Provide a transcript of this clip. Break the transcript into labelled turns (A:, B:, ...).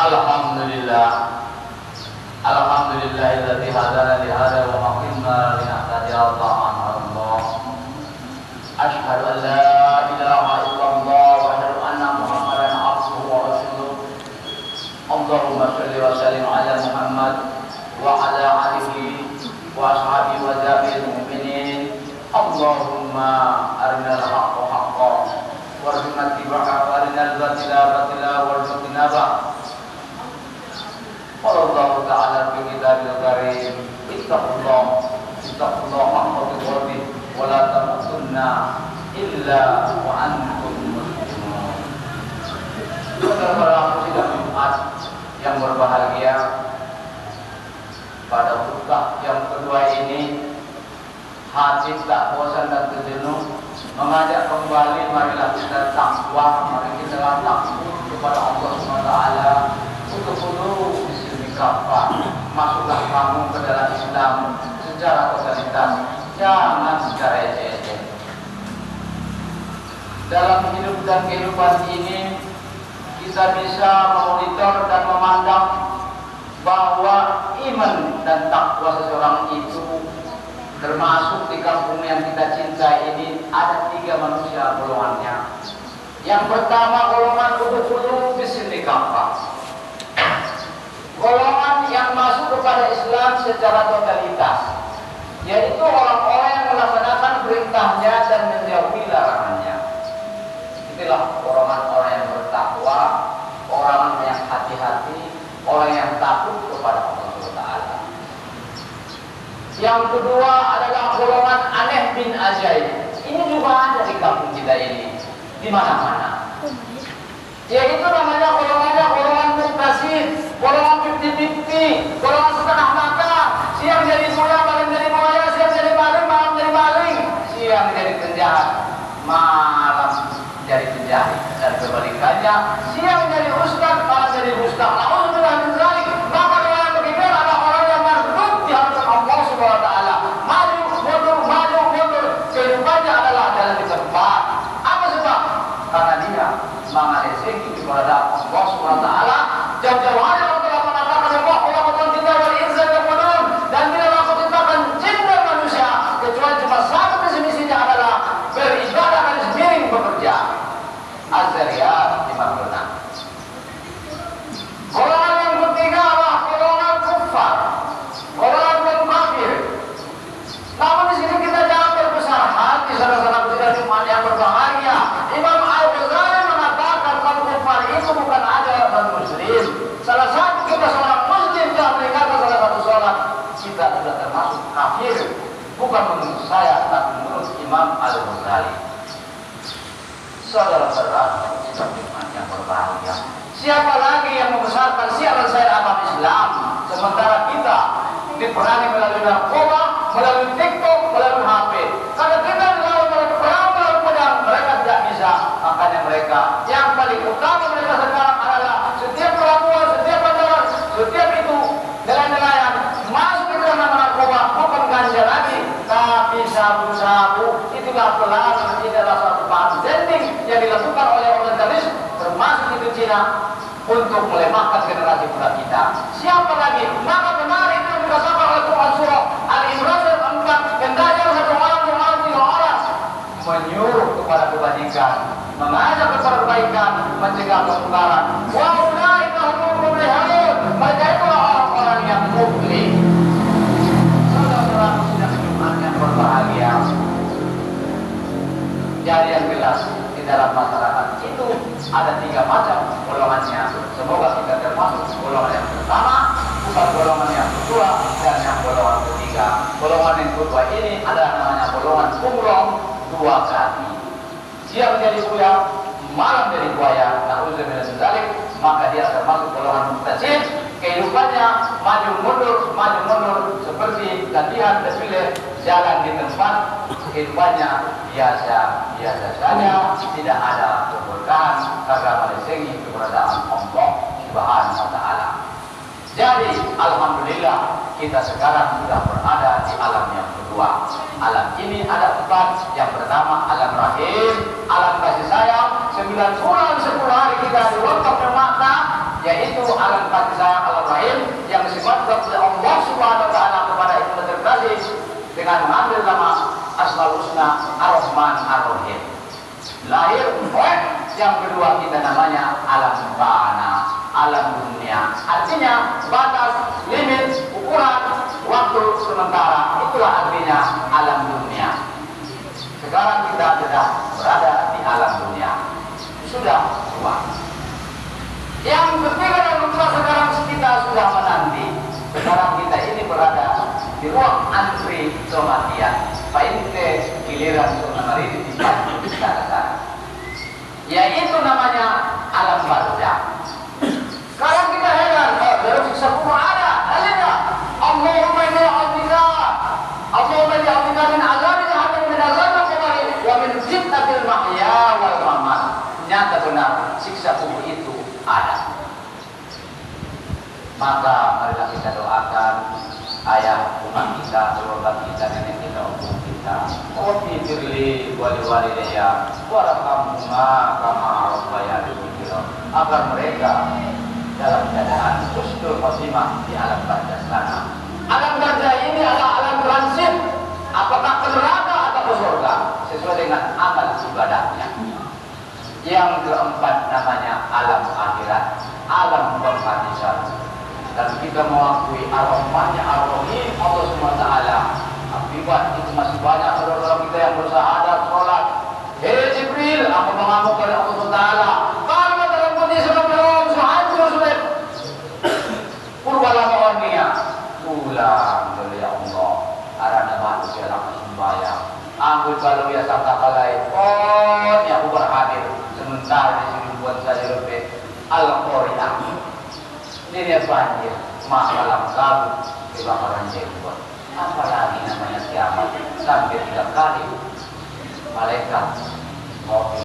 A: Alhamdulillah. Alhamdulillahilladzi hadana li hadza wa ma kunna linahtadiya lawla an Allah. Asyhadu an la ilaha illallah wa asyhadu anna Muhammadan abduhu wa rasuluh. Allahumma shalli wa sallim ala Muhammad wa ala alihi wa ashabihi wa jami'il mu'minin. Allahumma arinal haqqa haqqan warzuqna ittiba'ahu wa arinal batila batila warzuqna ittinabah. Allah Ta'ala fi kitabil karim ittaqullah haqqa tuqatih wa la tamutunna illa wa antum muslimun. Saudara-saudara sidang Jumat yang berbahagia, pada khutbah yang kedua ini hati tak bosan dan terjenuh mengajak kembali, marilah kita takwa, mari kita takut kepada Allah Subhanahu wa taala. Untuk dulu kapan masuklah kamu ke dalam Islam secara totalitas, jangan secara ecek-ecek. Dalam hidup dan kehidupan ini kita bisa memonitor dan memandang bahwa iman dan takwa seseorang itu, termasuk di kampung yang kita cintai ini, ada 3 manusia golongannya. Yang pertama golongan udkhulu bisilmi kafah, golongan yang masuk kepada Islam secara totalitas, yaitu orang-orang yang melaksanakan perintahnya dan menjauhi larangannya. Itulah orang-orang yang bertakwa, orang yang hati-hati, orang yang takut kepada Allah Taala. Yang kedua adalah golongan aneh bin ajaib. Ini juga ada di kampung kita ini, di mana-mana. Yaitu namanya golongan muktasib, golongan 50-50, golongan setengah mata. Siang jadi buaya, malam jadi buaya, siang jadi maling, malam jadi maling, siang jadi penjahat, malam jadi penjahit, dan kebalikannya, siang jadi ustaz, malam jadi ustaz. Alhamdulillah min dzalik. Maka orang yang begitu adalah orang yang mardud di hadapan Allah Subhanahu wa taala. Maju mundur, kehidupannya adalah jalan di tempat. Apa sebab? Karena dia mengalihkan kepada Allah Subhanahu wa taala. Jauh-jauh hari Allah telah mengatakan Allah betul cinta wal insan kemudian, dan tidak laku cintakan jin dan manusia kecuali cuma satu visi-misinya adalah beribadah dan semiring bekerja. Az-Zariyat 56. Golongan yang ketiga adalah golongan kufar, golongan yang kafir. Namun di sini kita jangan berbesar hati, saudara-saudara sidang Jumat yang berbahagia. Imam Al-Ghazali mengatakan kalau kufar itu bukan ajaran muslim. Salah satu kita seorang muslim telah meninggalkan salah satu sholat, kita sudah termasuk kafir. Bukan menurut saya, tapi menurut Imam Al-Ghazali. Saudara-saudara sidang Jumat yang berbahagia, siapa lagi yang membesarkan siaran saya agama Islam sementara kita diperangi melalui narkoba, melalui TikTok, melalui HP? Karena kita dilawan oleh perang melalui pedang, mereka tidak bisa. Makanya mereka yang paling utama mereka sekarang adalah setiap pelabuhan, setiap bandara, setiap itu nelayan-nelayan masuk ke dalam narkoba, bukan ganja lagi, tapi sabu-sabu. Itulah pelan, ini adalah satu bahan zending yang dilakukan oleh orientalis, termasuk itu Cina, untuk melemahkan generasi muda kita. Siapa lagi? Maka benar itu yang dirasakan oleh Quran surah Al-Imran ayat 4. Hendaknya satu orang, 2 orang menyuruh kepada kebajikan, mengajak kepada kebaikan, mencegah kemungkaran. Wa ulaika humul muflihun. Mereka itulah orang-orang yang muflih. Saudara-saudara sidang Jumat yang berbahagia, jadi yang jelas di dalam masyarakat itu ada 3 macam golongannya. Semoga kita termasuk golongan yang pertama, bukan golongan yang kedua, dan yang golongan ketiga. Golongan yang kedua ini adalah namanya golongan umroh 2 kali. Siang jadi buaya, malam jadi buaya. Na'udzubillah min dzalik. Maka dia termasuk golongan muktasib. Kehidupannya maju mundur seperti latihan desfile jalan di tempat. Kehidupannya biasa saja, tidak ada keberkahan karena melesengi keberadaan Allah Subhanahu wa taala. Jadi alhamdulillah kita sekarang sudah berada di alam yang kedua. Alam ini ada 4. Yang pertama alam rahim, alam kasih sayang. 9 bulan 10 hari kita diwakaf makna yaitu alam kasih sayang alam rahim yang disifatkan oleh Allah Subhanahu wa taala kepada Ibnu terkasih dengan mengambil nama Asmaul Husna Ar-Rahman Ar-Rahim. Lahir yang kedua kita namanya alam bana, alam dunia. Artinya batas, limit, ukuran, waktu sementara, itulah artinya alam dunia. Sekarang kita sudah berada di alam dunia, sudah tua. Yang ketiga dan kedua sekarang kita sudah menanti. Sekarang kita ini berada di ruang antri kematian. Painte giliran sunamari di sana. Yaitu namanya alam barzakh. Sekarang kita heran, baru siksa kubur ada, ada. Allahumma inni a'udzubika, Allahumma inni a'udzubika min azabi jahannam min azabil qabr wa min fitnatil mahya wal mamat. Nyata benar siksa kubur itu ada. Maka marilah kita doakan ayah umat kita, keluarga kita, nenek kita, umum kita. Rabbi firli wali walidayya warhamhuma kama rabbayani shaghira, agar mereka dalam keadaan husnul khotimah di alam barzakh sana. Alam barzakh ini adalah alam transit, apakah ke neraka atau ke surga sesuai dengan amal ibadahnya. Yang keempat namanya alam akhirat, alam penghabisan. Dan kita mengakui Ar-Rahmannya Ar-Rahim Allah SWT. Akibat itu masih banyak saudara-saudara kita yang bersahadat, sholat. Hei Jibril, aku mengamuk kepada Allah SWT. Karena dalam kondisi sebelum hancur sulit. Purwalah ma'ornia. Pulang dari Allah. Arana manusia laku sembahyang. Aku kalau biasa takalai. Oh, ini aku berhadir. Sementara di sini buat saya lebih Al-Qur'an. Ini banjir, masalah kabut, kebakaran jenggot. Apalagi namanya kiamat sampai 3 kali malaikat mau